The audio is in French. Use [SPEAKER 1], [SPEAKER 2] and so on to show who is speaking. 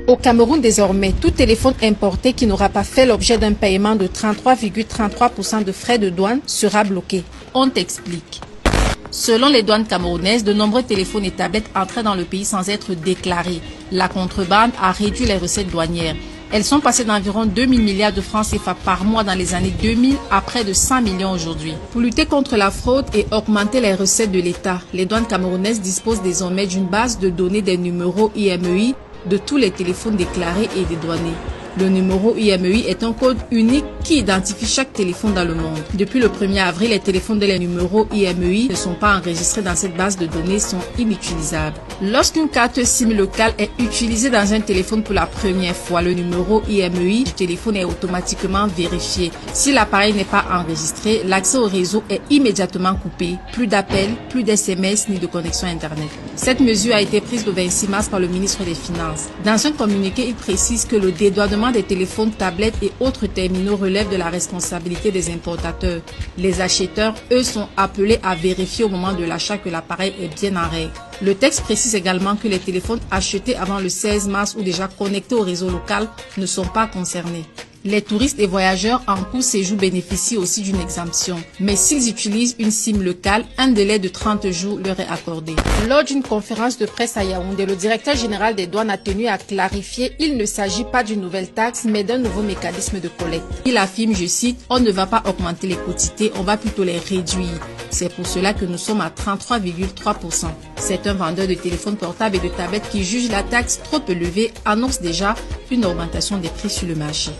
[SPEAKER 1] Au Cameroun désormais, tout téléphone importé qui n'aura pas fait l'objet d'un paiement de 33,33% de frais de douane sera bloqué. On t'explique. Selon les douanes camerounaises, de nombreux téléphones et tablettes entraient dans le pays sans être déclarés. La contrebande a réduit les recettes douanières. Elles sont passées d'environ 2000 milliards de francs CFA par mois dans les années 2000 à près de 100 millions aujourd'hui. Pour lutter contre la fraude et augmenter les recettes de l'État, les douanes camerounaises disposent désormais d'une base de données des numéros IMEI de tous les téléphones déclarés et dédouanés. Le numéro IMEI est un code unique qui identifie chaque téléphone dans le monde. Depuis le 1er avril, les téléphones dont les numéros IMEI ne sont pas enregistrés dans cette base de données sont inutilisables. Lorsqu'une carte SIM locale est utilisée dans un téléphone pour la première fois, le numéro IMEI du téléphone est automatiquement vérifié. Si l'appareil n'est pas enregistré, l'accès au réseau est immédiatement coupé. Plus d'appels, plus d'SMS ni de connexion Internet. Cette mesure a été prise le 26 mars par le ministre des Finances. Dans un communiqué, il précise que le dédouanement des téléphones, tablettes et autres terminaux relève de la responsabilité des importateurs. Les acheteurs, eux, sont appelés à vérifier au moment de l'achat que l'appareil est bien en règle. Le texte précise également que les téléphones achetés avant le 16 mars ou déjà connectés au réseau local ne sont pas concernés. Les touristes et voyageurs en court séjour bénéficient aussi d'une exemption. Mais s'ils utilisent une SIM locale, un délai de 30 jours leur est accordé. Lors d'une conférence de presse à Yaoundé, le directeur général des douanes a tenu à clarifier qu'il ne s'agit pas d'une nouvelle taxe, mais d'un nouveau mécanisme de collecte. Il affirme, je cite, « On ne va pas augmenter les quotités, on va plutôt les réduire. C'est pour cela que nous sommes à 33,3%. » C'est un vendeur de téléphones portables et de tablettes qui juge la taxe trop élevée, annonce déjà une augmentation des prix sur le marché.